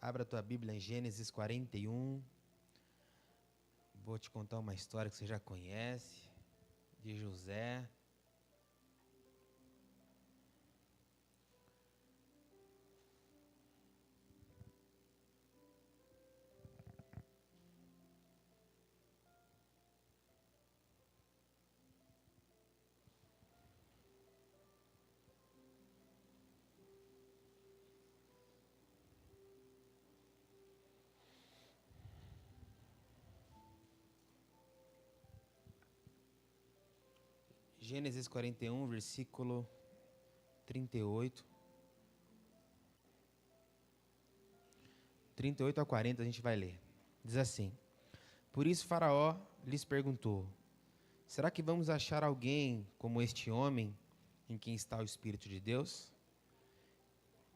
Abra a tua Bíblia em Gênesis 41. Vou te contar uma história que você já conhece, de José. Gênesis 41, versículo 38. 38 a 40 a gente vai ler. Diz assim: Por isso Faraó lhes perguntou: Será que vamos achar alguém como este homem em quem está o Espírito de Deus?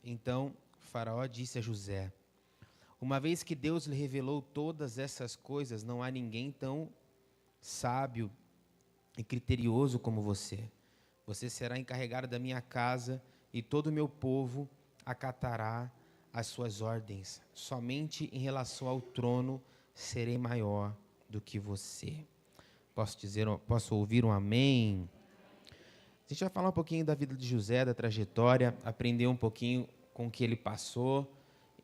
Então Faraó disse a José: Uma vez que Deus lhe revelou todas essas coisas, não há ninguém tão sábio e criterioso como você. Você será encarregado da minha casa e todo o meu povo acatará as suas ordens. Somente em relação ao trono serei maior do que você. Posso ouvir um amém? A gente vai falar um pouquinho da vida de José, da trajetória, aprender um pouquinho com o que ele passou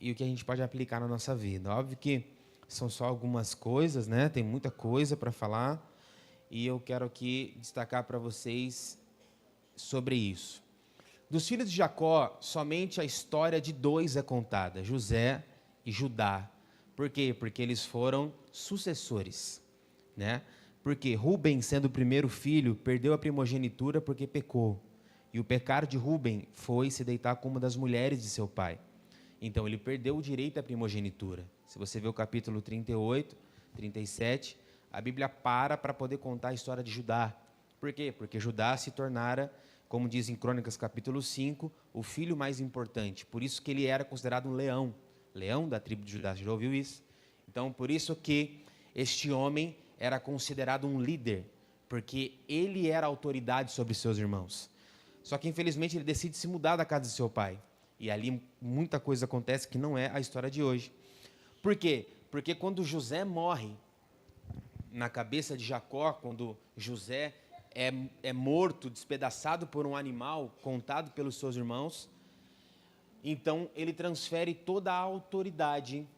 e o que a gente pode aplicar na nossa vida. Óbvio que são só algumas coisas, né? Tem muita coisa para falar. E eu quero aqui destacar para vocês sobre isso. Dos filhos de Jacó, somente a história de dois é contada, José e Judá. Por quê? Porque eles foram sucessores, né? Porque Rúben, sendo o primeiro filho, perdeu a primogenitura porque pecou. E o pecado de Rúben foi se deitar com uma das mulheres de seu pai. Então ele perdeu o direito à primogenitura. Se você ver o capítulo 38, 37... a Bíblia para poder contar a história de Judá. Por quê? Porque Judá se tornara, como diz em Crônicas capítulo 5, o filho mais importante. Por isso que ele era considerado um leão. Leão da tribo de Judá. Você já ouviu isso? Então, por isso que este homem era considerado um líder. Porque ele era autoridade sobre seus irmãos. Só que, infelizmente, ele decide se mudar da casa de seu pai. E ali muita coisa acontece que não é a história de hoje. Por quê? Porque quando José morre, na cabeça de Jacó, quando José é morto, despedaçado por um animal, contado pelos seus irmãos, então ele transfere toda a autoridade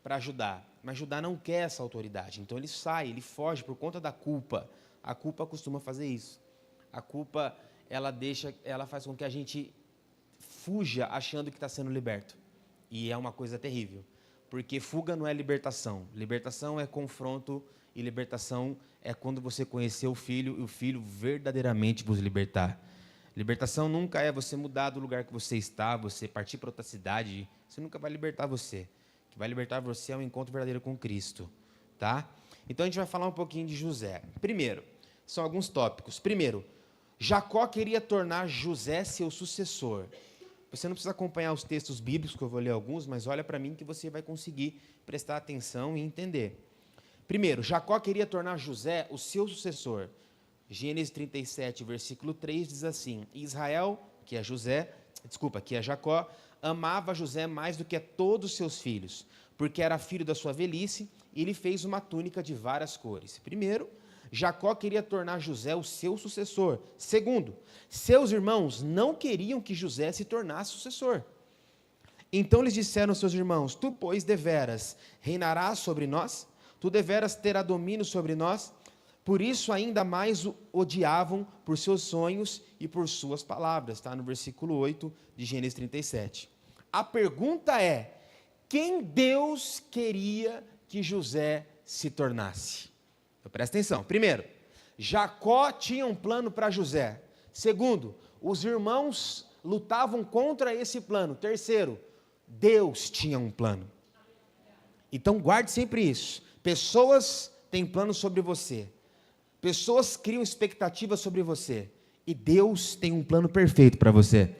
para Judá. Mas Judá não quer essa autoridade, então ele sai, ele foge por conta da culpa. A culpa costuma fazer isso. A culpa, ela faz com que a gente fuja achando que está sendo liberto. E é uma coisa terrível, porque fuga não é libertação. Libertação é confronto. E libertação é quando você conhecer o Filho e o Filho verdadeiramente vos libertar. Libertação nunca é você mudar do lugar que você está, você partir para outra cidade. Isso nunca vai libertar você. O que vai libertar você é um encontro verdadeiro com Cristo. Tá? Então a gente vai falar um pouquinho de José. Primeiro, são alguns tópicos. Primeiro, Jacó queria tornar José seu sucessor. Você não precisa acompanhar os textos bíblicos, que eu vou ler alguns, mas olha para mim que você vai conseguir prestar atenção e entender. Primeiro, Jacó queria tornar José o seu sucessor. Gênesis 37, versículo 3 diz assim: Israel, que é Jacó, amava José mais do que a todos os seus filhos, porque era filho da sua velhice, e lhe fez uma túnica de várias cores. Primeiro, Jacó queria tornar José o seu sucessor. Segundo, seus irmãos não queriam que José se tornasse sucessor. Então lhes disseram aos seus irmãos: Tu, pois, deveras reinarás sobre nós? Tu deveras terá domínio sobre nós? Por isso ainda mais o odiavam por seus sonhos e por suas palavras. Está no versículo 8 de Gênesis 37. A pergunta é: quem Deus queria que José se tornasse? Então, presta atenção. Primeiro, Jacó tinha um plano para José. Segundo, os irmãos lutavam contra esse plano. Terceiro, Deus tinha um plano. Então guarde sempre isso. Pessoas têm planos sobre você. Pessoas criam expectativas sobre você. E Deus tem um plano perfeito para você.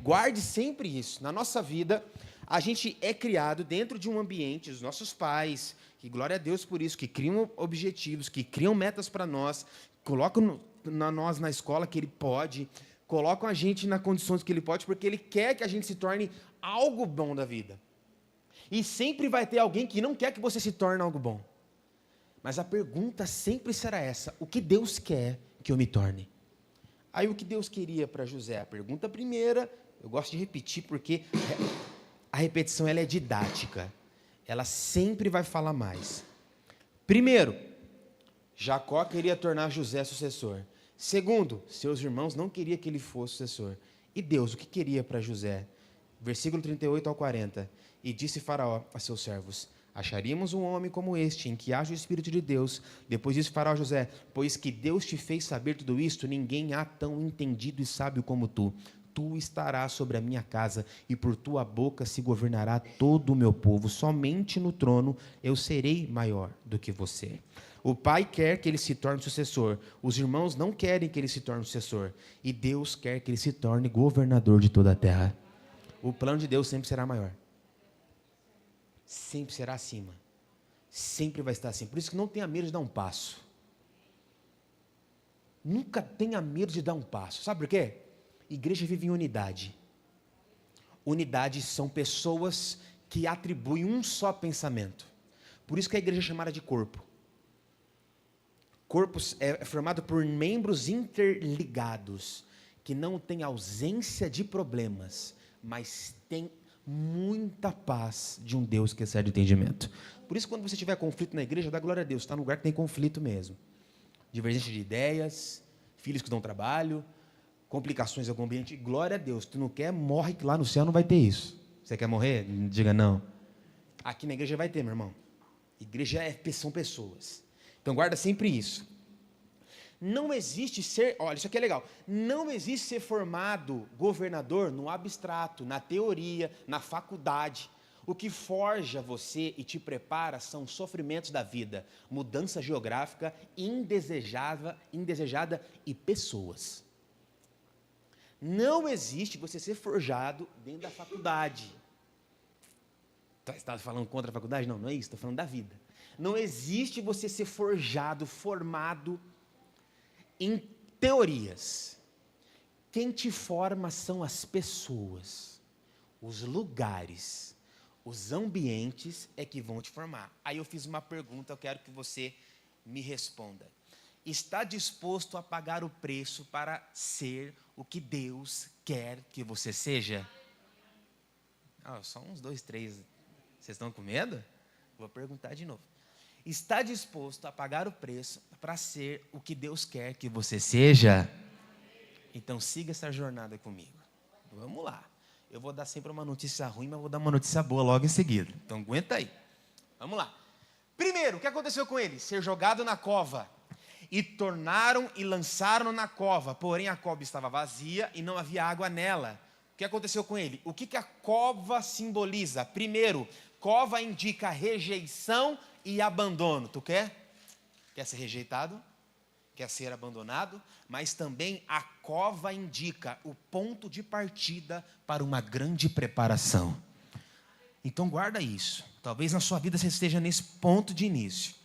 Guarde sempre isso. Na nossa vida, a gente é criado dentro de um ambiente, os nossos pais, que glória a Deus por isso, que criam objetivos, que criam metas para nós, colocam nós na escola que Ele pode, colocam a gente nas condições que Ele pode, porque Ele quer que a gente se torne algo bom da vida. E sempre vai ter alguém que não quer que você se torne algo bom. Mas a pergunta sempre será essa: o que Deus quer que eu me torne? Aí o que Deus queria para José? A pergunta primeira, eu gosto de repetir porque a repetição ela é didática. Ela sempre vai falar mais. Primeiro, Jacó queria tornar José sucessor. Segundo, seus irmãos não queriam que ele fosse sucessor. E Deus, o que queria para José? Versículo 38 ao 40. E disse Faraó a seus servos: acharíamos um homem como este, em que haja o Espírito de Deus. Depois disse Faraó a José: pois que Deus te fez saber tudo isto, ninguém há tão entendido e sábio como tu. Tu estarás sobre a minha casa, e por tua boca se governará todo o meu povo. Somente no trono eu serei maior do que você. O pai quer que ele se torne sucessor. Os irmãos não querem que ele se torne sucessor. E Deus quer que ele se torne governador de toda a terra. O plano de Deus sempre será maior. Sempre será acima. Sempre vai estar assim. Por isso que não tenha medo de dar um passo. Nunca tenha medo de dar um passo. Sabe por quê? Igreja vive em unidade. Unidade são pessoas que atribuem um só pensamento. Por isso que a igreja é chamada de corpo. Corpo é formado por membros interligados, que não tem ausência de problemas, mas tem muita paz de um Deus que excede o entendimento. Por isso, quando você tiver conflito na igreja, dá glória a Deus, está num lugar que tem conflito mesmo. Divergência de ideias, filhos que dão trabalho, complicações em algum ambiente, glória a Deus. Tu não quer, morre, que lá no céu não vai ter isso. Você quer morrer? Diga não. Aqui na igreja vai ter, meu irmão. Igreja são pessoas. Então guarda sempre isso. Não existe ser, olha, isso aqui é legal, não existe ser formado governador no abstrato, na teoria, na faculdade. O que forja você e te prepara são sofrimentos da vida, mudança geográfica, indesejada e pessoas. Não existe você ser forjado dentro da faculdade. Você está falando contra a faculdade? Não, não é isso, estou falando da vida. Não existe você ser forjado, formado em teorias. Quem te forma são as pessoas, os lugares, os ambientes é que vão te formar. Aí eu fiz uma pergunta, eu quero que você me responda. Está disposto a pagar o preço para ser o que Deus quer que você seja? Só uns 2, 3. Vocês estão com medo? Vou perguntar de novo. Está disposto a pagar o preço para ser o que Deus quer que você seja? Então siga essa jornada comigo. Vamos lá. Eu vou dar sempre uma notícia ruim, mas vou dar uma notícia boa logo em seguida. Então aguenta aí. Vamos lá. Primeiro, o que aconteceu com ele? Ser jogado na cova. E tornaram e lançaram na cova. Porém a cova estava vazia e não havia água nela. O que aconteceu com ele? O que a cova simboliza? Primeiro, cova indica rejeição e abandono. Tu quer? Quer ser rejeitado? Quer ser abandonado? Mas também a cova indica o ponto de partida para uma grande preparação. Então guarda isso. Talvez na sua vida você esteja nesse ponto de início.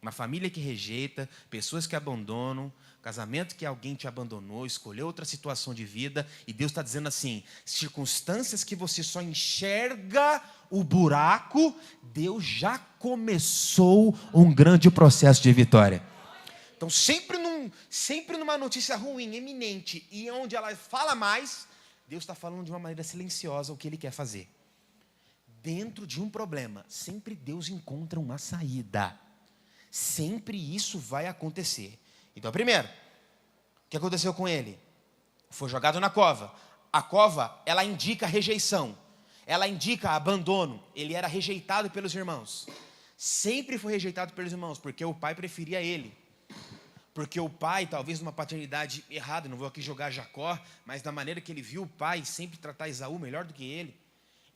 Uma família que rejeita, pessoas que abandonam, casamento que alguém te abandonou, escolheu outra situação de vida, e Deus está dizendo assim, circunstâncias que você só enxerga o buraco, Deus já começou um grande processo de vitória. Então sempre numa notícia ruim, eminente, e onde ela fala mais, Deus está falando de uma maneira silenciosa o que Ele quer fazer. Dentro de um problema, sempre Deus encontra uma saída. Sempre isso vai acontecer. Então, primeiro, o que aconteceu com ele? Foi jogado na cova. A cova, ela indica rejeição. Ela indica abandono. Ele era rejeitado pelos irmãos. Sempre foi rejeitado pelos irmãos, porque o pai preferia ele. Porque o pai, talvez numa paternidade errada, não vou aqui jogar Jacó, mas da maneira que ele viu o pai sempre tratar Esaú melhor do que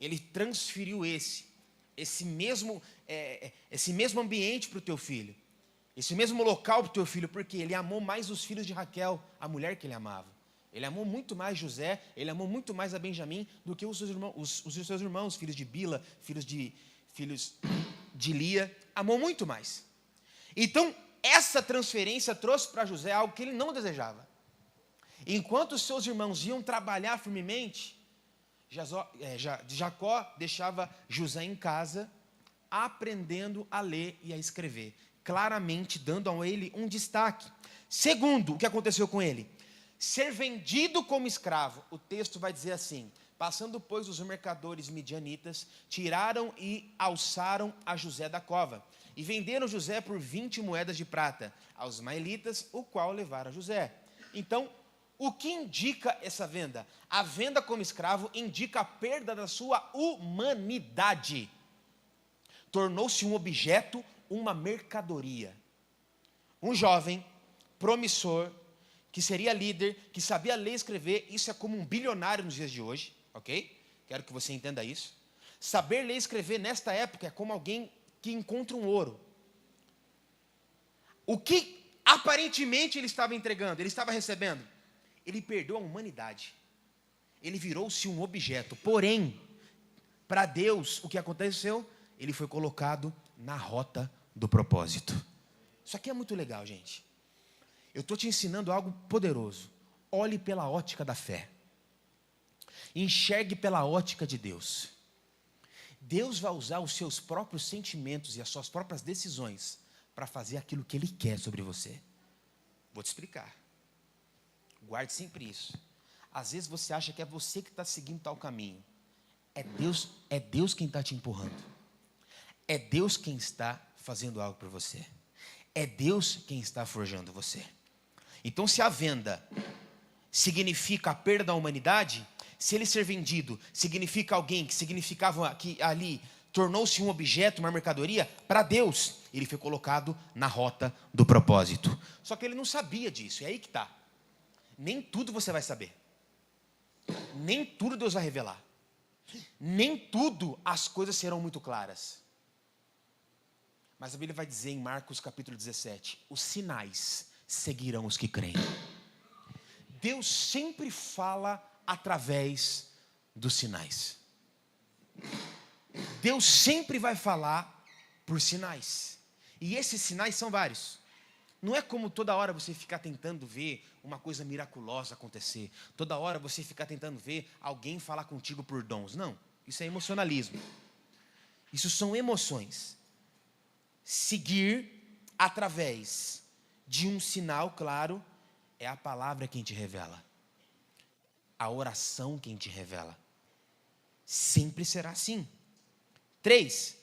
ele transferiu esse mesmo ambiente para o teu filho, esse mesmo local para o teu filho, porque ele amou mais os filhos de Raquel, a mulher que ele amava. Ele amou muito mais José, ele amou muito mais a Benjamim do que os seus irmãos, filhos de Bila, filhos de Lia, amou muito mais. Então, essa transferência trouxe para José algo que ele não desejava. Enquanto os seus irmãos iam trabalhar firmemente, Jacó deixava José em casa, aprendendo a ler e a escrever, claramente dando a ele um destaque. Segundo, o que aconteceu com ele? Ser vendido como escravo. O texto vai dizer assim: passando, pois, os mercadores midianitas, tiraram e alçaram a José da cova, e venderam José por 20 moedas de prata aos ismaelitas, o qual levaram José. Então, o que indica essa venda? A venda como escravo indica a perda da sua humanidade. Tornou-se um objeto, uma mercadoria. Um jovem promissor, que seria líder, que sabia ler e escrever, isso é como um bilionário nos dias de hoje, ok? Quero que você entenda isso. Saber ler e escrever nesta época é como alguém que encontra um ouro. O que aparentemente ele estava entregando, ele estava recebendo? Ele perdeu a humanidade. Ele virou-se um objeto. Porém, para Deus, o que aconteceu? Ele foi colocado na rota do propósito. Isso aqui é muito legal, gente. Eu estou te ensinando algo poderoso. Olhe pela ótica da fé. Enxergue pela ótica de Deus. Deus vai usar os seus próprios sentimentos e as suas próprias decisões para fazer aquilo que Ele quer sobre você. Vou te explicar. Guarde sempre isso. Às vezes você acha que é você que está seguindo tal caminho. É Deus quem está te empurrando. É Deus quem está fazendo algo por você. É Deus quem está forjando você. Então, se a venda significa a perda da humanidade, se ele ser vendido significa alguém que significava que ali tornou-se um objeto, uma mercadoria, para Deus, ele foi colocado na rota do propósito. Só que ele não sabia disso, é aí que está. Nem tudo você vai saber. Nem tudo Deus vai revelar. Nem tudo as coisas serão muito claras. Mas a Bíblia vai dizer em Marcos capítulo 17, os sinais seguirão os que creem. Deus sempre fala através dos sinais. Deus sempre vai falar por sinais. E esses sinais são vários. Não é como toda hora você ficar tentando ver uma coisa miraculosa acontecer. Toda hora você ficar tentando ver alguém falar contigo por dons. Não, isso é emocionalismo. Isso são emoções. Seguir através de um sinal claro é a palavra quem te revela. A oração quem te revela. Sempre será assim. 3.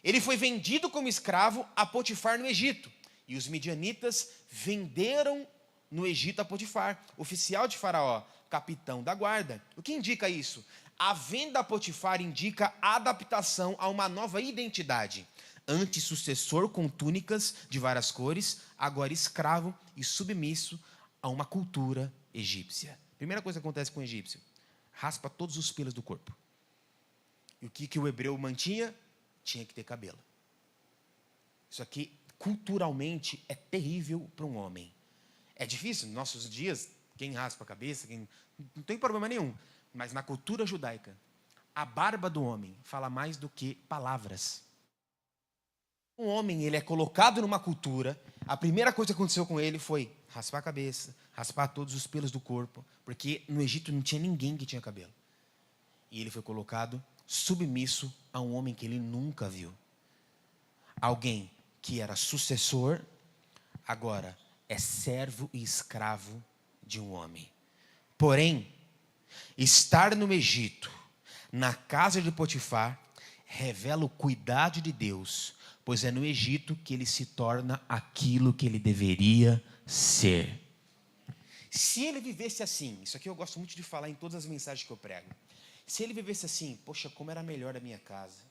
Ele foi vendido como escravo a Potifar no Egito. E os midianitas venderam no Egito a Potifar, oficial de Faraó, capitão da guarda. O que indica isso? A venda a Potifar indica a adaptação a uma nova identidade. Antes sucessor com túnicas de várias cores, agora escravo e submisso a uma cultura egípcia. Primeira coisa que acontece com o egípcio: raspa todos os pelos do corpo. E o que o hebreu mantinha? Tinha que ter cabelo. Isso aqui, culturalmente, é terrível para um homem. É difícil, nos nossos dias, quem raspa a cabeça, não tem problema nenhum. Mas na cultura judaica, a barba do homem fala mais do que palavras. Um homem, ele é colocado numa cultura, a primeira coisa que aconteceu com ele foi raspar a cabeça, raspar todos os pelos do corpo, porque no Egito não tinha ninguém que tinha cabelo. E ele foi colocado submisso a um homem que ele nunca viu. Alguém que era sucessor, agora é servo e escravo de um homem. Porém, estar no Egito, na casa de Potifar, revela o cuidado de Deus, pois é no Egito que ele se torna aquilo que ele deveria ser. Se ele vivesse assim, isso aqui eu gosto muito de falar em todas as mensagens que eu prego. Se ele vivesse assim, poxa, como era melhor a minha casa.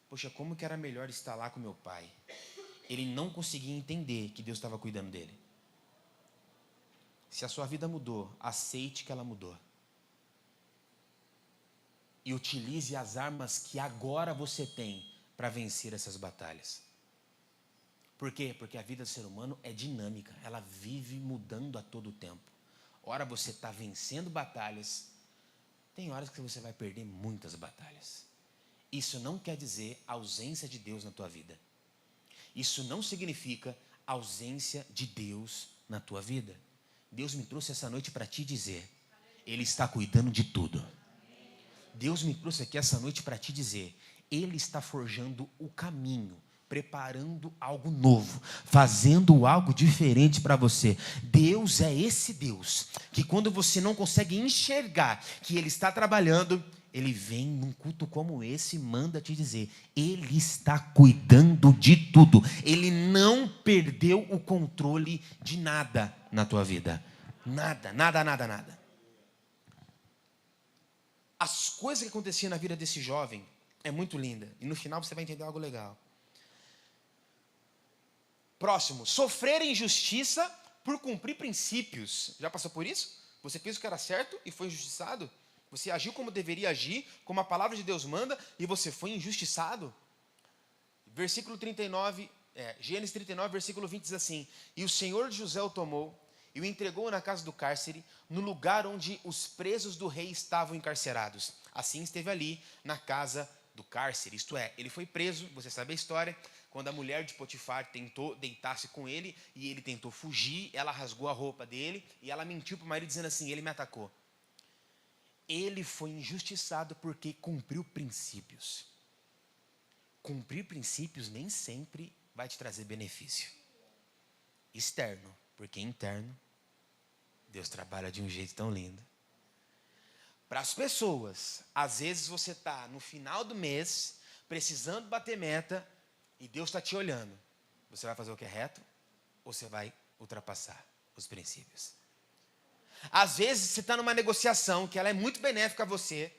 Poxa, como que era melhor estar lá com meu pai. Ele não conseguia entender que Deus estava cuidando dele. Se a sua vida mudou, aceite que ela mudou. E utilize as armas que agora você tem para vencer essas batalhas. Por quê? Porque a vida do ser humano é dinâmica. Ela vive mudando a todo tempo. Ora você está vencendo batalhas, tem horas que você vai perder muitas batalhas. Isso não quer dizer ausência de Deus na tua vida. Isso não significa ausência de Deus na tua vida. Deus me trouxe essa noite para te dizer, Ele está cuidando de tudo. Deus me trouxe aqui essa noite para te dizer, Ele está forjando o caminho, preparando algo novo, fazendo algo diferente para você. Deus é esse Deus, que quando você não consegue enxergar que Ele está trabalhando, Ele vem num culto como esse e manda te dizer, Ele está cuidando de tudo. Ele não perdeu o controle de nada na tua vida. Nada, nada, nada, nada. As coisas que aconteciam na vida desse jovem é muito linda. E no final você vai entender algo legal. Próximo, sofrer injustiça por cumprir princípios. Já passou por isso? Você fez o que era certo e foi injustiçado? Você agiu como deveria agir, como a palavra de Deus manda, e você foi injustiçado? Versículo 39, Gênesis 39, versículo 20 diz assim, e o Senhor de José o tomou e o entregou na casa do cárcere, no lugar onde os presos do rei estavam encarcerados. Assim esteve ali, na casa do cárcere. Isto é, ele foi preso, você sabe a história, quando a mulher de Potifar tentou deitar-se com ele, e ele tentou fugir, ela rasgou a roupa dele, e ela mentiu para o marido dizendo assim, ele me atacou. Ele foi injustiçado porque cumpriu princípios. Cumprir princípios nem sempre vai te trazer benefício externo, porque interno, Deus trabalha de um jeito tão lindo. Para as pessoas, às vezes você está no final do mês, precisando bater meta, e Deus está te olhando. Você vai fazer o que é reto, ou você vai ultrapassar os princípios? Às vezes você está numa negociação que ela é muito benéfica a você,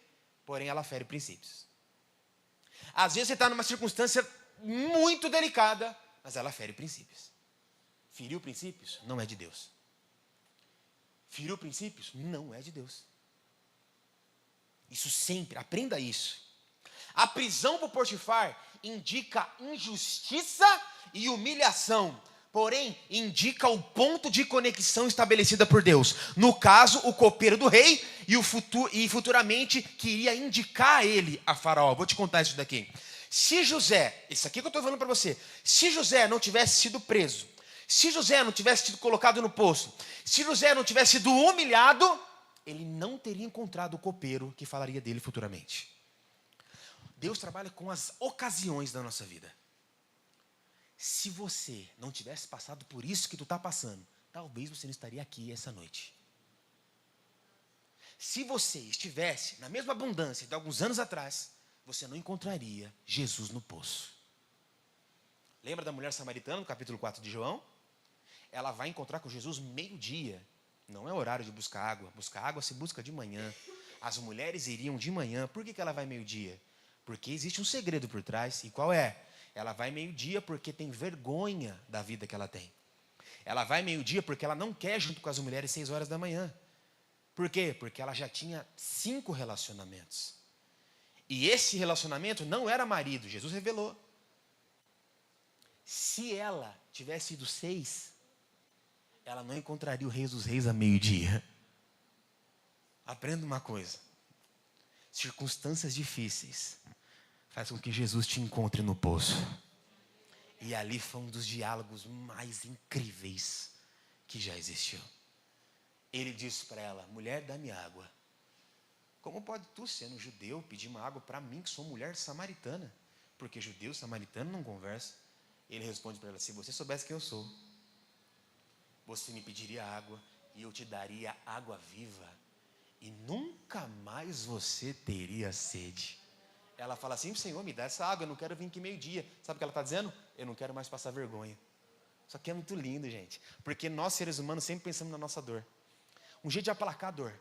porém ela fere princípios. Às vezes você está numa circunstância muito delicada, mas ela fere princípios. Feriu princípios? Não é de Deus. Feriu princípios? Não é de Deus. Isso sempre, aprenda isso. A prisão por Potifar indica injustiça e humilhação, porém indica o ponto de conexão estabelecida por Deus. No caso, o copeiro do rei e futuramente queria indicar a ele a Faraó. Vou te contar isso daqui. Se José, isso aqui que eu estou falando para você, se José não tivesse sido preso, se José não tivesse sido colocado no poço, se José não tivesse sido humilhado, ele não teria encontrado o copeiro que falaria dele futuramente. Deus trabalha com as ocasiões da nossa vida. Se você não tivesse passado por isso que tu está passando, talvez você não estaria aqui essa noite. Se você estivesse na mesma abundância de alguns anos atrás, você não encontraria Jesus no poço. Lembra da mulher samaritana, no capítulo 4 de João? Ela vai encontrar com Jesus meio-dia. Não é horário de buscar água. Buscar água se busca de manhã. As mulheres iriam de manhã. Por que ela vai meio-dia? Porque existe um segredo por trás. E qual é? Ela vai meio-dia porque tem vergonha da vida que ela tem. Ela vai meio-dia porque ela não quer junto com as mulheres 6 horas da manhã. Por quê? Porque ela já tinha 5 relacionamentos. E esse relacionamento não era marido. Jesus revelou. Se ela tivesse ido 6, ela não encontraria o Rei dos Reis a meio-dia. Aprenda uma coisa. Circunstâncias difíceis faz com que Jesus te encontre no poço. E ali foi um dos diálogos mais incríveis que já existiu. Ele disse para ela, mulher, dá-me água. Como pode tu, sendo judeu, pedir uma água para mim, que sou mulher samaritana? Porque judeu e samaritano não conversam. Ele responde para ela, se você soubesse quem eu sou, você me pediria água e eu te daria água viva. E nunca mais você teria sede. Ela fala assim, Senhor, me dá essa água, eu não quero vir aqui meio-dia. Sabe o que ela está dizendo? Eu não quero mais passar vergonha. Isso aqui é muito lindo, gente. Porque nós, seres humanos, sempre pensamos na nossa dor. Um jeito de aplacar a dor.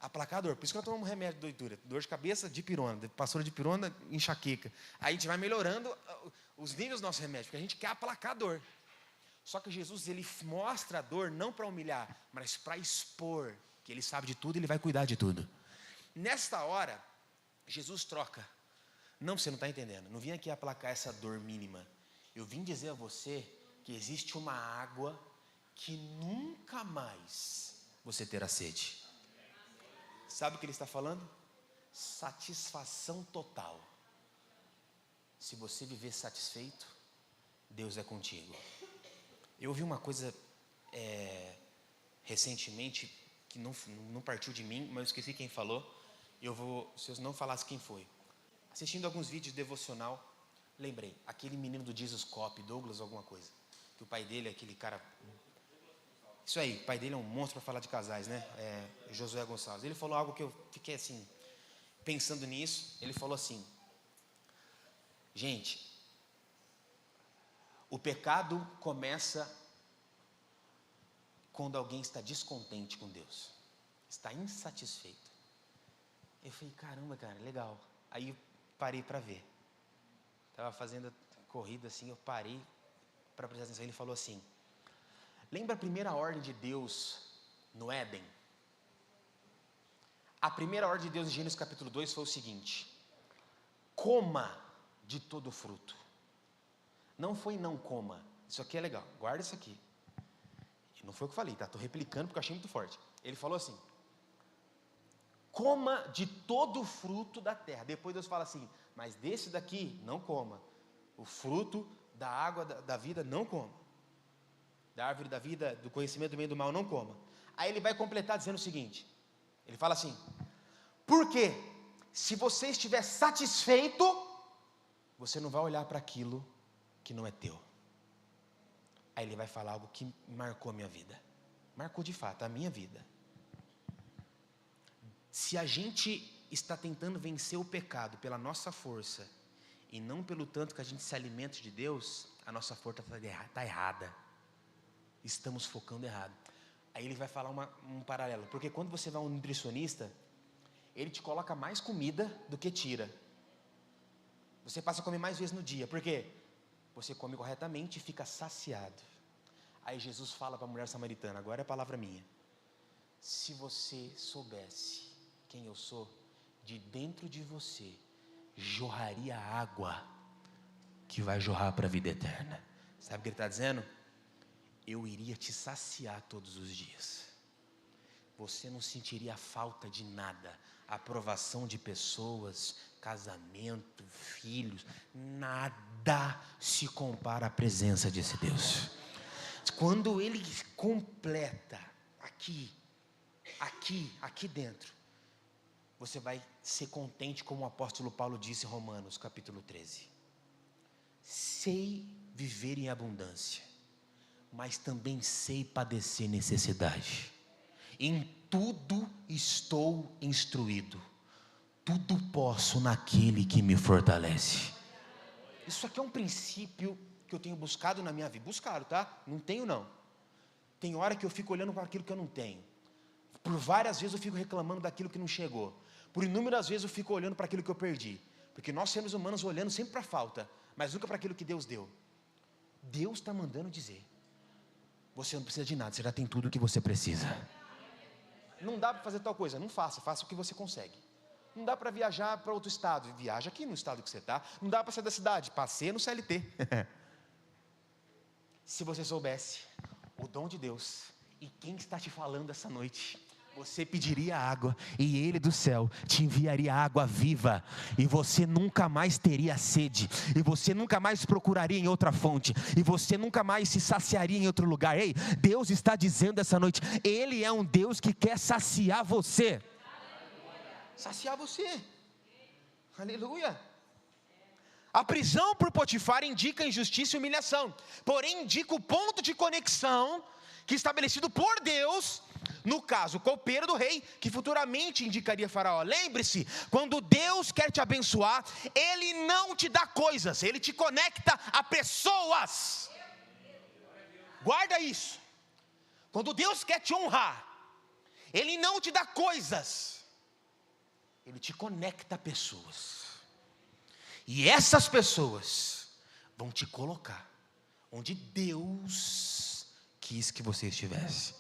Aplacar a dor. Por isso que nós tomamos um remédio de doidura. Dor de cabeça, dipirona. Passou de dipirona, enxaqueca. Aí a gente vai melhorando os níveis do nosso remédio. Porque a gente quer aplacar a dor. Só que Jesus, ele mostra a dor não para humilhar, mas para expor. Que ele sabe de tudo e ele vai cuidar de tudo. Nesta hora, Jesus troca. Não, você não está entendendo. Não vim aqui aplacar essa dor mínima. Eu vim dizer a você que existe uma água que nunca mais você terá sede. Sabe o que ele está falando? Satisfação total. Se você viver satisfeito, Deus é contigo. Eu ouvi uma coisa recentemente, que não partiu de mim, mas eu esqueci quem falou, Se eu não falasse quem foi, assistindo alguns vídeos devocional, lembrei, aquele menino do Jesus Cop, Douglas alguma coisa, que o pai dele é aquele cara, isso aí, o pai dele é um monstro para falar de casais, né? Josué Gonçalves. Ele falou algo que eu fiquei assim, pensando nisso. Ele falou assim: gente, o pecado começa quando alguém está descontente com Deus, está insatisfeito. Eu falei, caramba, cara, legal. Aí eu parei para ver. Estava fazendo corrida assim, eu parei para prestar atenção. Ele falou assim: lembra a primeira ordem de Deus no Éden? A primeira ordem de Deus em Gênesis capítulo 2 foi o seguinte: coma de todo fruto. Não foi não coma. Isso aqui é legal, guarda isso aqui. Não foi o que eu falei, tá? Estou replicando porque eu achei muito forte. Ele falou assim: coma de todo fruto da terra. Depois Deus fala assim: mas desse daqui não coma. O fruto da água da vida não coma. Da árvore da vida, do conhecimento do bem e do mal não coma. Aí ele vai completar dizendo o seguinte: ele fala assim: porque se você estiver satisfeito, você não vai olhar para aquilo que não é teu. Aí ele vai falar algo que marcou a minha vida. Marcou de fato a minha vida. Se a gente está tentando vencer o pecado pela nossa força e não pelo tanto que a gente se alimenta de Deus, a nossa força está errada. Estamos focando errado. Aí ele vai falar um paralelo, porque quando você vai a um nutricionista, ele te coloca mais comida do que tira. Você passa a comer mais vezes no dia. Por quê? Você come corretamente e fica saciado. Aí Jesus fala para a mulher samaritana, agora é a palavra minha: se você soubesse quem eu sou, de dentro de você jorraria água que vai jorrar para a vida eterna. Sabe o que ele está dizendo? Eu iria te saciar todos os dias. Você não sentiria falta de nada. Aprovação de pessoas, casamento, filhos, nada se compara à presença desse Deus. Quando ele completa aqui dentro, você vai ser contente, como o apóstolo Paulo disse em Romanos capítulo 13. Sei viver em abundância, mas também sei padecer necessidade. Em tudo estou instruído. Tudo posso naquele que me fortalece. Isso aqui é um princípio que eu tenho buscado na minha vida. Buscado, tá? Não tenho não. Tem hora que eu fico olhando para aquilo que eu não tenho. Por várias vezes eu fico reclamando daquilo que não chegou. Por inúmeras vezes eu fico olhando para aquilo que eu perdi. Porque nós seres humanos olhando sempre para a falta, mas nunca para aquilo que Deus deu. Deus está mandando dizer: você não precisa de nada, você já tem tudo o que você precisa. Não dá para fazer tal coisa, não faça, faça o que você consegue. Não dá para viajar para outro estado, viaja aqui no estado que você está. Não dá para sair da cidade, passeia no CLT. Se você soubesse o dom de Deus e quem está te falando essa noite, você pediria água e Ele do céu te enviaria água viva, e você nunca mais teria sede, e você nunca mais procuraria em outra fonte, e você nunca mais se saciaria em outro lugar. Ei, Deus está dizendo essa noite, Ele é um Deus que quer saciar você. Saciar você. Aleluia. A prisão por Potifar indica injustiça e humilhação, porém indica o ponto de conexão que estabelecido por Deus, no caso, o copeiro do rei, que futuramente indicaria Faraó. Lembre-se, quando Deus quer te abençoar, Ele não te dá coisas, Ele te conecta a pessoas. Guarda isso. Quando Deus quer te honrar, Ele não te dá coisas, Ele te conecta a pessoas. E essas pessoas vão te colocar onde Deus quis que você estivesse.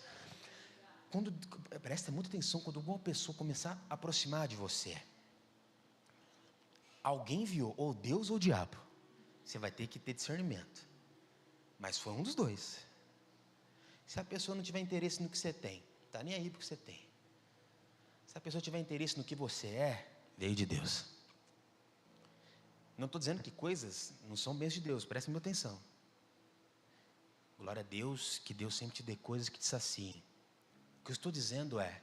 Presta muita atenção, quando uma pessoa começar a aproximar de você, alguém viu, ou Deus ou o diabo, você vai ter que ter discernimento. Mas foi um dos dois. Se a pessoa não tiver interesse no que você tem, está nem aí porque você tem. Se a pessoa tiver interesse no que você é, veio de Deus. Não estou dizendo que coisas não são bens de Deus, preste muita atenção. Glória a Deus, que Deus sempre te dê coisas que te saciem. O que eu estou dizendo é,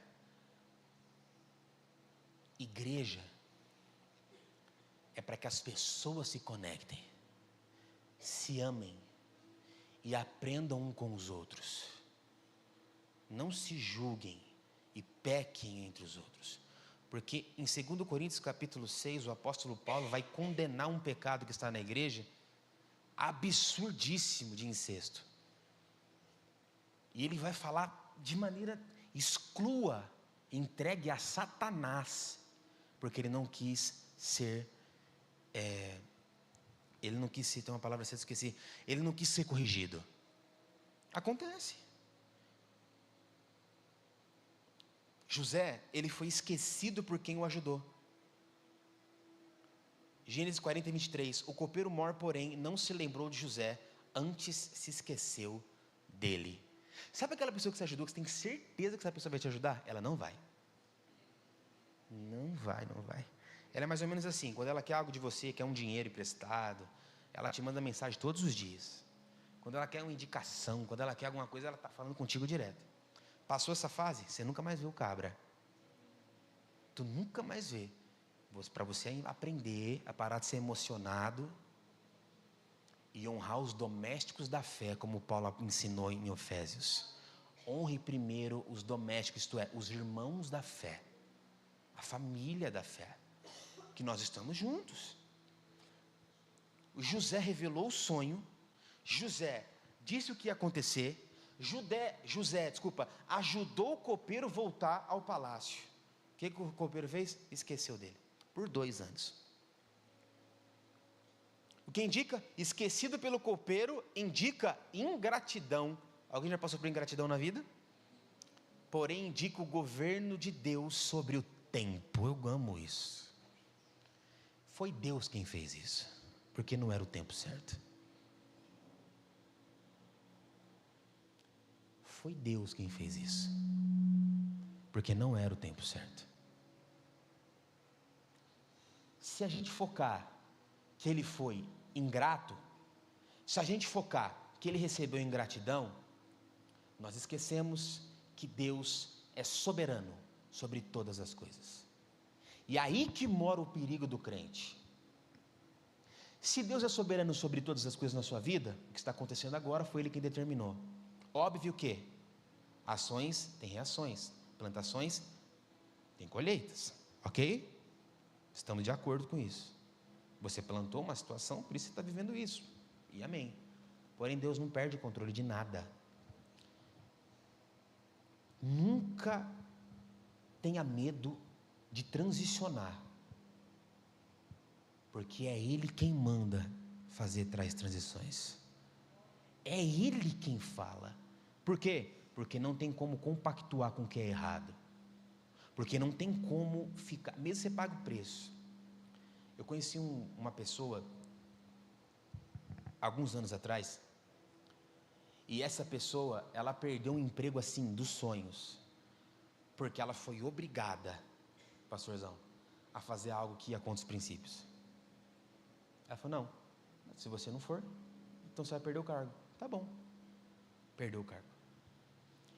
Igreja é para que as pessoas se conectem, se amem e aprendam um com os outros. Não se julguem e pequem entre os outros. Porque em 2 Coríntios capítulo 6, o apóstolo Paulo vai condenar um pecado que está na igreja, absurdíssimo, de incesto. E ele vai falar de maneira, exclua, entregue a Satanás, porque ele não quis ser, tem uma palavra que eu esqueci, ele não quis ser corrigido. Acontece. José, ele foi esquecido por quem o ajudou. Gênesis 40, 23, o copeiro mor, porém, não se lembrou de José, antes se esqueceu dele. Sabe aquela pessoa que você ajudou, que você tem certeza que essa pessoa vai te ajudar? Ela não vai. Não vai. Ela é mais ou menos assim, quando ela quer algo de você, quer um dinheiro emprestado, ela te manda mensagem todos os dias. Quando ela quer uma indicação, quando ela quer alguma coisa, ela está falando contigo direto. Passou essa fase, você nunca mais vê o cabra. Tu nunca mais vê. Para você aprender a parar de ser emocionado e honrar os domésticos da fé, como Paulo ensinou em Efésios. Honre primeiro os domésticos, isto é, os irmãos da fé, a família da fé, que nós estamos juntos. O José revelou o sonho, José disse o que ia acontecer, José, ajudou o copeiro a voltar ao palácio. O que o copeiro fez? Esqueceu dele, por 2 anos. O que indica? Esquecido pelo copeiro, indica ingratidão. Alguém já passou por ingratidão na vida? Porém, indica o governo de Deus sobre o tempo. Eu amo isso. Foi Deus quem fez isso, porque não era o tempo certo. Foi Deus quem fez isso, porque não era o tempo certo. Se a gente focar que ele foi ingrato, se a gente focar que ele recebeu ingratidão, nós esquecemos que Deus é soberano sobre todas as coisas. E aí que mora o perigo do crente. Se Deus é soberano sobre todas as coisas na sua vida, o que está acontecendo agora foi Ele quem determinou. Óbvio que ações têm reações, plantações têm colheitas, ok? Estamos de acordo com isso. Você plantou uma situação, por isso você está vivendo isso, e amém. Porém, Deus não perde o controle de nada. Nunca tenha medo de transicionar, porque é Ele quem manda fazer tais transições. É Ele quem fala. Por quê? Porque não tem como compactuar com o que é errado. Porque não tem como ficar, mesmo você paga o preço. Eu conheci uma pessoa, alguns anos atrás, e essa pessoa, ela perdeu um emprego assim, dos sonhos, porque ela foi obrigada, pastorzão, a fazer algo que ia contra os princípios. Ela falou, não, se você não for, então você vai perder o cargo. Tá bom, perdeu o cargo.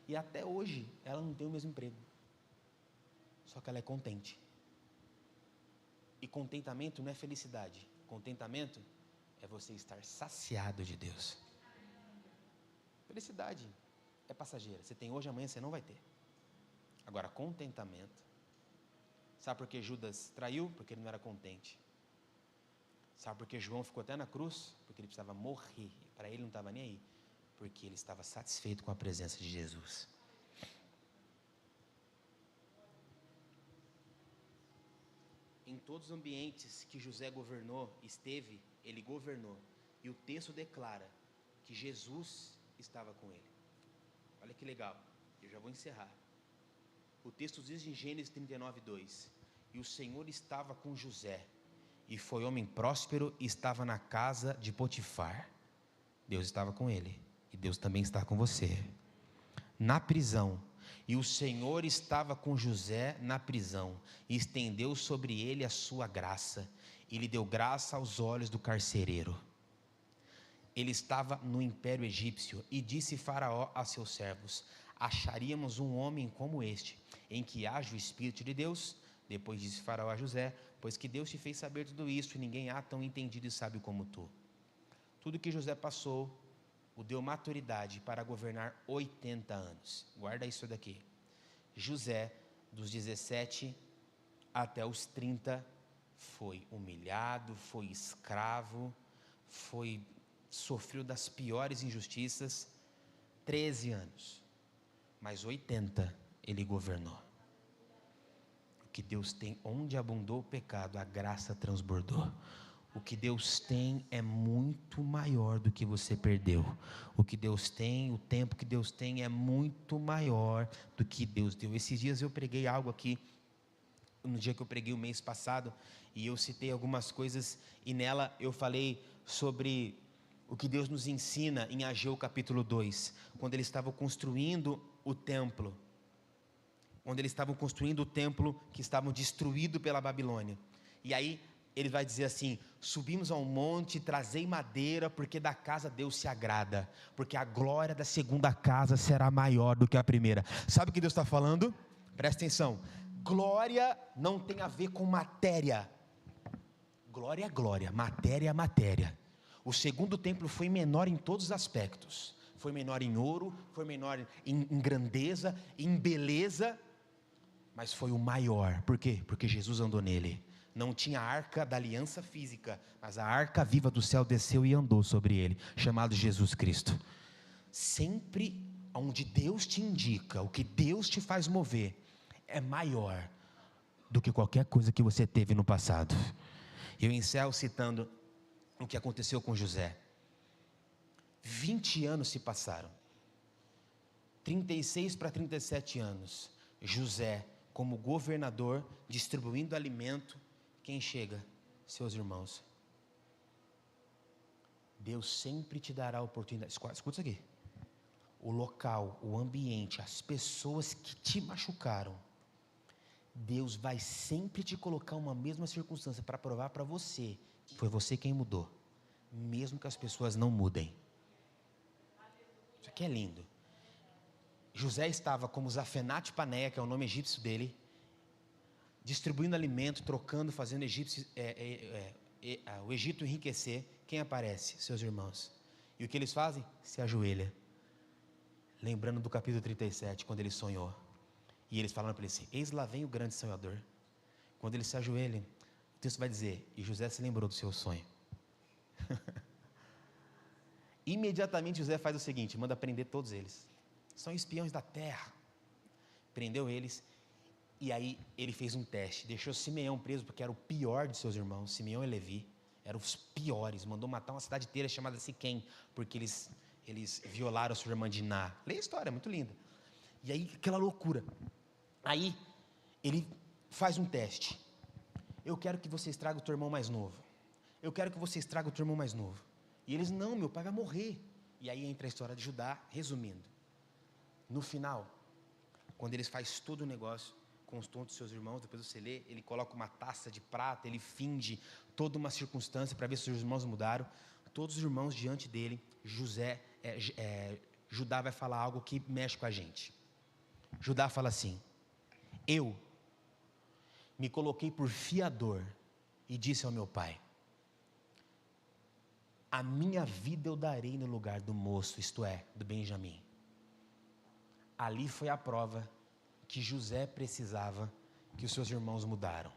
E até hoje, ela não tem o mesmo emprego, só que ela é contente. E contentamento não é felicidade, contentamento é você estar saciado de Deus. Felicidade é passageira, você tem hoje, amanhã você não vai ter. Agora, contentamento, sabe por que Judas traiu? Porque ele não era contente. Sabe por que João ficou até na cruz? Porque ele precisava morrer, para ele não estava nem aí, porque ele estava satisfeito com a presença de Jesus. Em todos os ambientes que José esteve, ele governou. E o texto declara que Jesus estava com ele. Olha que legal, eu já vou encerrar. O texto diz em Gênesis 39, 2: e o Senhor estava com José, e foi homem próspero, e estava na casa de Potifar. Deus estava com ele, e Deus também está com você. Na prisão, e o Senhor estava com José na prisão, e estendeu sobre ele a sua graça, e lhe deu graça aos olhos do carcereiro. Ele estava no império egípcio, e disse Faraó a seus servos: acharíamos um homem como este, em que haja o Espírito de Deus? Depois disse Faraó a José: pois que Deus te fez saber tudo isso, e ninguém há tão entendido e sábio como tu. Tudo que José passou o deu maturidade para governar 80 anos. Guarda isso daqui. José, dos 17 até os 30, foi humilhado, foi escravo, sofreu das piores injustiças, 13 anos, mas 80 ele governou. O que Deus tem, onde abundou o pecado, a graça transbordou. O que Deus tem é muito maior do que você perdeu. O que Deus tem, o tempo que Deus tem é muito maior do que Deus deu. Esses dias eu preguei algo aqui, no dia que eu preguei o mês passado, e eu citei algumas coisas, e nela eu falei sobre o que Deus nos ensina em Ageu capítulo 2, quando eles estavam construindo o templo, que estavam destruído pela Babilônia. E aí ele vai dizer assim: subimos ao monte, trazei madeira, porque da casa Deus se agrada, porque a glória da segunda casa será maior do que a primeira. Sabe o que Deus está falando? Presta atenção. Glória não tem a ver com matéria. Glória é glória, matéria é matéria. O segundo templo foi menor em todos os aspectos. Foi menor em ouro, foi menor em grandeza, em beleza, mas foi o maior. Por quê? Porque Jesus andou nele. Não tinha a arca da aliança física, mas a arca viva do céu desceu e andou sobre ele, chamado Jesus Cristo. Sempre onde Deus te indica, o que Deus te faz mover, é maior do que qualquer coisa que você teve no passado. Eu encerro citando o que aconteceu com José. 20 anos se passaram, 36 para 37 anos, José como governador, distribuindo alimento. Quem chega? Seus irmãos. Deus sempre te dará a oportunidade. Escuta isso aqui. O local, o ambiente, as pessoas que te machucaram, Deus vai sempre te colocar uma mesma circunstância para provar para você que foi você quem mudou, mesmo que as pessoas não mudem. Isso aqui é lindo. José estava como Zafenate Paneia, que é o nome egípcio dele, distribuindo alimento, trocando, fazendo o Egito enriquecer. Quem aparece? Seus irmãos. E o que eles fazem? Se ajoelha, lembrando do capítulo 37, quando ele sonhou. E eles falaram para ele assim: eis lá vem o grande sonhador. Quando ele se ajoelha, o texto vai dizer: e José se lembrou do seu sonho. Imediatamente José faz o seguinte: manda prender todos eles. São espiões da terra. Prendeu eles. E aí ele fez um teste. Deixou Simeão preso, porque era o pior de seus irmãos. Simeão e Levi eram os piores. Mandou matar uma cidade inteira chamada Siquém, porque eles violaram a sua irmã Diná. Lê a história, é muito linda. E aí aquela loucura. Aí ele faz um teste. Eu quero que vocês tragam o teu irmão mais novo. Eu quero que vocês tragam o teu irmão mais novo. E eles: não, meu pai vai morrer. E aí entra a história de Judá. Resumindo, no final, quando eles fazem todo o negócio com os tons dos seus irmãos, depois você lê, ele coloca uma taça de prata, ele finge toda uma circunstância para ver se os irmãos mudaram. Todos os irmãos diante dele, Judá vai falar algo que mexe com a gente. Judá fala assim: eu me coloquei por fiador e disse ao meu pai: a minha vida eu darei no lugar do moço, isto é, do Benjamim. Ali foi a prova que José precisava, que os seus irmãos mudaram.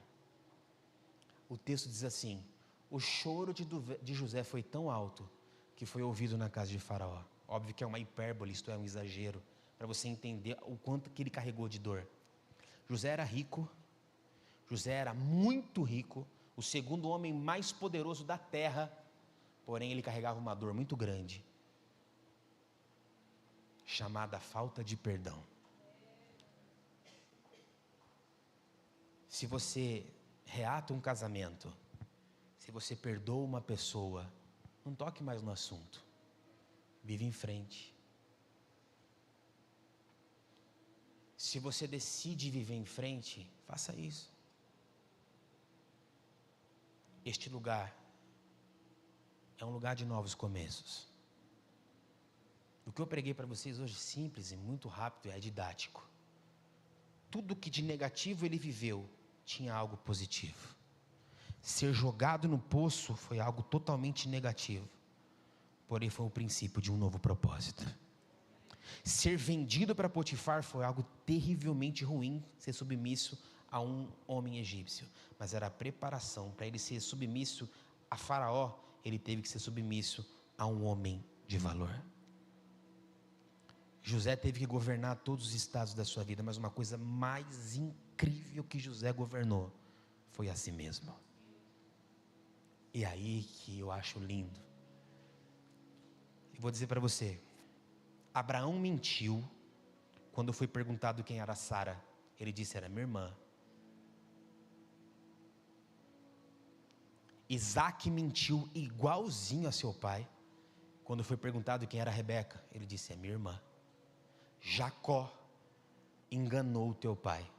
O texto diz assim: o choro de José foi tão alto que foi ouvido na casa de Faraó. Óbvio que é uma hipérbole, isto é um exagero, para você entender o quanto que ele carregou de dor. José era rico, José era muito rico, o segundo homem mais poderoso da terra, porém ele carregava uma dor muito grande, chamada falta de perdão. Se você reata um casamento, se você perdoa uma pessoa, não toque mais no assunto, vive em frente. Se você decide viver em frente, faça isso. Este lugar é um lugar de novos começos. O que eu preguei para vocês hoje, simples e muito rápido, é didático. Tudo que de negativo ele viveu, tinha algo positivo. Ser jogado no poço foi algo totalmente negativo, porém foi o princípio de um novo propósito. Ser vendido para Potifar foi algo terrivelmente ruim, ser submisso a um homem egípcio, mas era a preparação para ele ser submisso a Faraó. Ele teve que ser submisso a um homem de valor. José teve que governar todos os estados da sua vida, mas uma coisa mais incrível que José governou foi a si mesmo. E aí que eu acho lindo. Eu vou dizer para você, Abraão mentiu quando foi perguntado quem era Sara. Ele disse: era minha irmã. Isaac mentiu igualzinho a seu pai quando foi perguntado quem era Rebeca. Ele disse: é minha irmã. Jacó enganou o teu pai.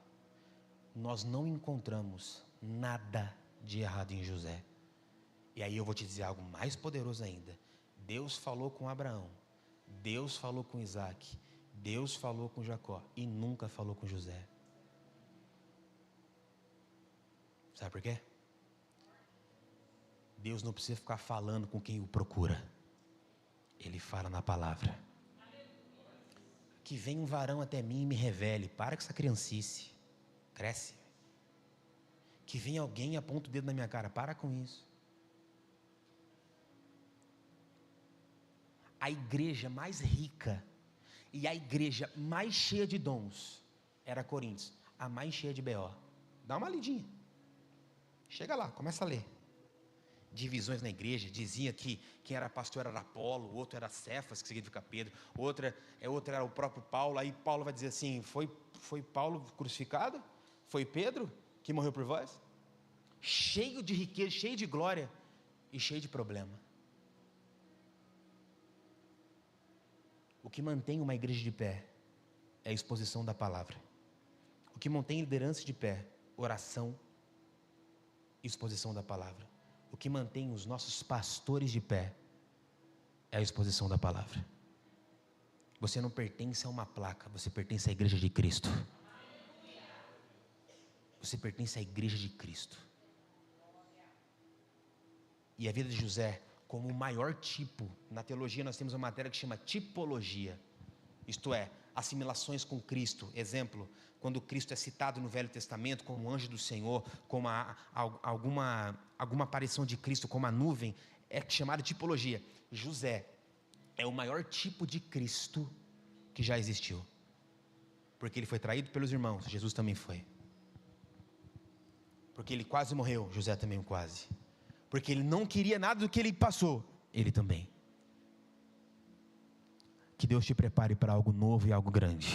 Nós não encontramos nada de errado em José. E aí eu vou te dizer algo mais poderoso ainda. Deus falou com Abraão, Deus falou com Isaac, Deus falou com Jacó e nunca falou com José. Sabe por quê? Deus não precisa ficar falando com quem o procura. Ele fala na palavra. Que venha um varão até mim e me revele. Para com essa criancice. Cresce. Que venha alguém e aponta o dedo na minha cara. Para com isso. A igreja mais rica e a igreja mais cheia de dons era Coríntios. A mais cheia de B.O. Dá uma lidinha. Chega lá, começa a ler. Divisões na igreja, dizia que quem era pastor era Apolo, o outro era Cefas, que significa Pedro, outro era o próprio Paulo. Aí Paulo vai dizer assim: foi Paulo crucificado? Foi Pedro que morreu por vós? Cheio de riqueza, cheio de glória e cheio de problema. O que mantém uma igreja de pé é a exposição da palavra. O que mantém liderança de pé, oração, exposição da palavra. O que mantém os nossos pastores de pé é a exposição da palavra. Você não pertence a uma placa, você pertence à igreja de Cristo. Você pertence à igreja de Cristo. E a vida de José, como o maior tipo, na teologia nós temos uma matéria que chama tipologia. Isto é, assimilações com Cristo. Exemplo, quando Cristo é citado no Velho Testamento como anjo do Senhor, como alguma aparição de Cristo como a nuvem, é chamada de tipologia. José é o maior tipo de Cristo que já existiu, porque ele foi traído pelos irmãos, Jesus também foi, porque ele quase morreu, José também quase, porque ele não queria nada do que ele passou, ele também. Que Deus te prepare para algo novo e algo grande.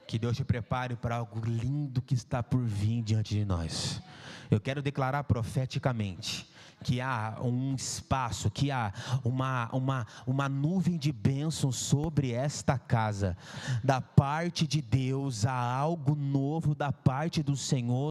Que Deus te prepare para algo lindo que está por vir diante de nós. Eu quero declarar profeticamente que há um espaço, que há uma nuvem de bênção sobre esta casa. Da parte de Deus, há algo novo da parte do Senhor.